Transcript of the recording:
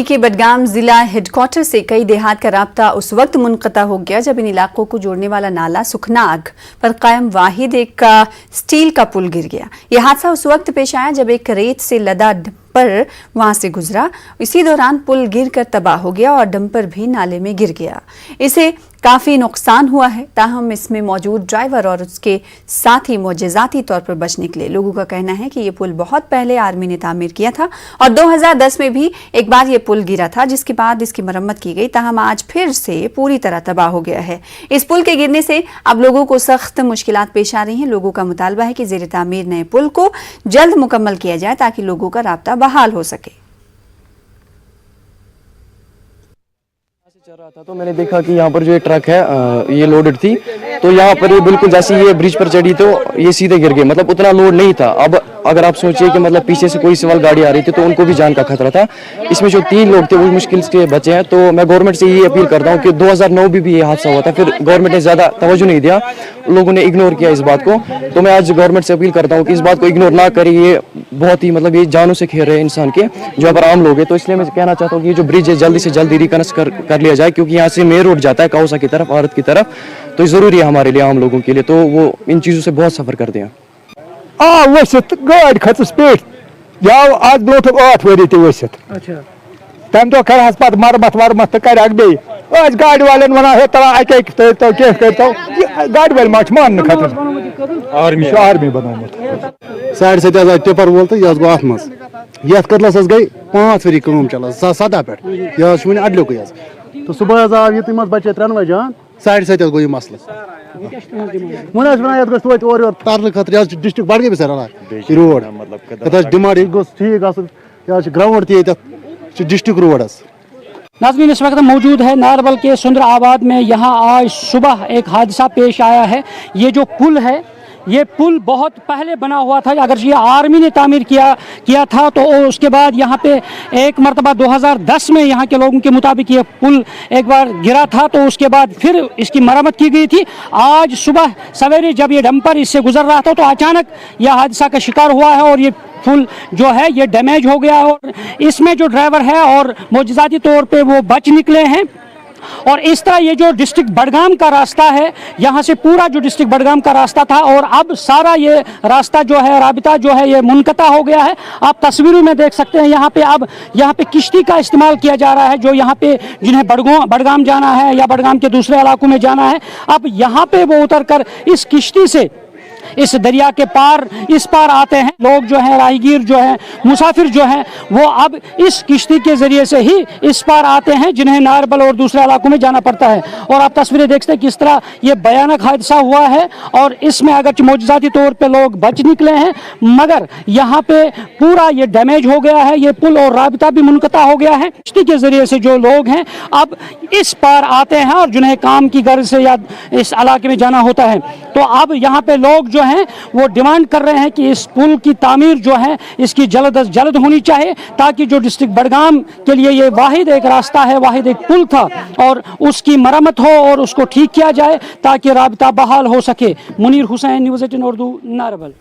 के बडगाम जिला हेडक्वार्टर से कई देहात का राब्ता उस वक्त मुनक़ता हो गया जब इन इलाकों को जोड़ने वाला नाला सुखनाग पर कायम वाहिद एक स्टील का पुल गिर गया। यह हादसा उस वक्त पेश आया जब एक रेत से लदा डंपर वहां से गुजरा। इसी दौरान पुल गिरकर तबाह हो गया और डंपर भी नाले में गिर गया। इसे काफ़ी नुकसान हुआ है, ताहम इसमें मौजूद ड्राइवर और उसके साथी मोजज़ाती तौर पर बच निकले। लोगों का कहना है कि ये पुल बहुत पहले आर्मी ने तामीर किया था और 2010 में भी एक बार ये पुल गिरा था, जिसके बाद इसकी मरम्मत की गई, ताहम आज फिर से पूरी तरह तबाह हो गया है। इस पुल के गिरने से अब लोगों को सख्त मुश्किलात पेश आ रही हैं। लोगों का मुतालबा है कि ज़ेर तामीर नए पुल को जल्द मुकम्मल किया जाए ताकि लोगों का राब्ता बहाल हो सके। चल रहा था तो मैंने देखा कि यहाँ पर जो ये ट्रक है ये लोडेड थी, तो यहाँ पर ये बिल्कुल जैसे ये ब्रिज पर चढ़ी तो ये सीधे गिर गई। मतलब उतना लोड नहीं था। अब अगर आप सोचिए कि मतलब पीछे से कोई सवाल गाड़ी आ रही थी तो उनको भी जान का खतरा था। इसमें जो 3 लोग थे वो मुश्किल से बचे हैं। तो मैं गवर्नमेंट से ये अपील करता हूँ कि 2009 भी ये हादसा हुआ था, फिर गवर्नमेंट ने ज़्यादा तवज्जो नहीं दिया, लोगों ने इग्नोर किया इस बात को। तो मैं आज गवर्नमेंट से अपील करता हूँ कि इस बात को इग्नोर ना करें। ये बहुत ही मतलब ये जानों से खेल रहे हैं इंसान के, जो यहाँ पर आम लोग हैं। तो इसलिए मैं कहना चाहता हूँ कि ये जो ब्रिज है जल्दी से जल्दी रिकनेक्ट कर लिया जाए, क्योंकि यहाँ से मेन रोड जाता है कौसा की तरफ, भारत की तरफ। तो ज़रूरी है हमारे लिए, आम लोगों के लिए। तो वो इन चीज़ों से बहुत सफ़र करते हैं। गाड़ खतस पे जाओ आज ब्रोट 8 वरी तसित तम दो कर पे मरमत वर्मत तो कर बे आज गाड़ वालन वन है तला अक तो कह करो गाड़ वाल मा मान खतर आर्मी बनोमुत साइड से टिपर वोल तो यह गो अत मज ये कतलस गई 5 वरी कम चलान 2017 पे यह वन अडलुक तो सुबह आव ये मज बचे 3 जान साइड से गो यह मसल वन गो और तरन खतर डिस्ट्रिक्ट बडगाम सर रोड मतलब डिमांड यह गो ठीक यह ग्राउंड त डिस्ट्रिक्ट रोड। नाज़रीन, इस वक्त मौजूद है नारबल के सुंदर आबाद में। यहाँ आज सुबह एक हादसा पेश आया है। ये जो पुल है, ये पुल बहुत पहले बना हुआ था। अगर ये आर्मी ने तामीर किया था तो उसके बाद यहाँ पे एक मरतबा 2010 में यहाँ के लोगों के मुताबिक ये पुल एक बार गिरा था, तो उसके बाद फिर इसकी मरम्मत की गई थी। आज सुबह सवेरे जब ये डंपर इससे गुजर रहा था तो अचानक यह हादसा का शिकार हुआ है और ये पुल जो है ये डैमेज हो गया और इसमें जो ड्राइवर है और मोजज़ाती तौर पे वो बच निकले हैं। और इस तरह ये जो डिस्ट्रिक्ट बडगाम का रास्ता है, यहाँ से पूरा जो डिस्ट्रिक्ट बडगाम का रास्ता था और अब सारा ये रास्ता जो है, राबिता जो है, ये मुनक़ता हो गया है। आप तस्वीरों में देख सकते हैं यहाँ पे अब यहाँ पे किश्ती का इस्तेमाल किया जा रहा है, जो यहाँ पे जिन्हें बडगाम जाना है या बडगाम के दूसरे इलाकों में जाना है, अब यहाँ पे वो उतर कर इस किश्ती से इस दरिया के पार इस पार आते हैं। लोग जो हैं, राहगीर जो हैं, मुसाफिर जो हैं, वो अब इस किश्ती के ज़रिए से ही इस पार आते हैं, जिन्हें नारबल और दूसरे इलाकों में जाना पड़ता है। और आप तस्वीरें देख सकते हैं किस तरह ये भयानक हादसा हुआ है और इसमें अगर मोजज़ाती तौर पे लोग बच निकले हैं, मगर यहाँ पे पूरा ये डैमेज हो गया है। ये पुल और राबिता भी मुनक़ता हो गया है। किश्ती के ज़रिए से जो लोग हैं अब इस पार आते हैं और जिन्हें काम की गर्ज से या इस इलाके में जाना होता है, तो अब यहाँ पे लोग जो हैं वो डिमांड कर रहे हैं कि इस पुल की तामीर जो है इसकी जल्द अज जल्द होनी चाहिए, ताकि जो डिस्ट्रिक्ट बडगाम के लिए ये वाहिद एक रास्ता है, वाहिद एक पुल था, और उसकी मरम्मत हो और उसको ठीक किया जाए ताकि राबिता बहाल हो सके। मुनीर हुसैन, न्यूज़ 18 उर्दू, नारबल।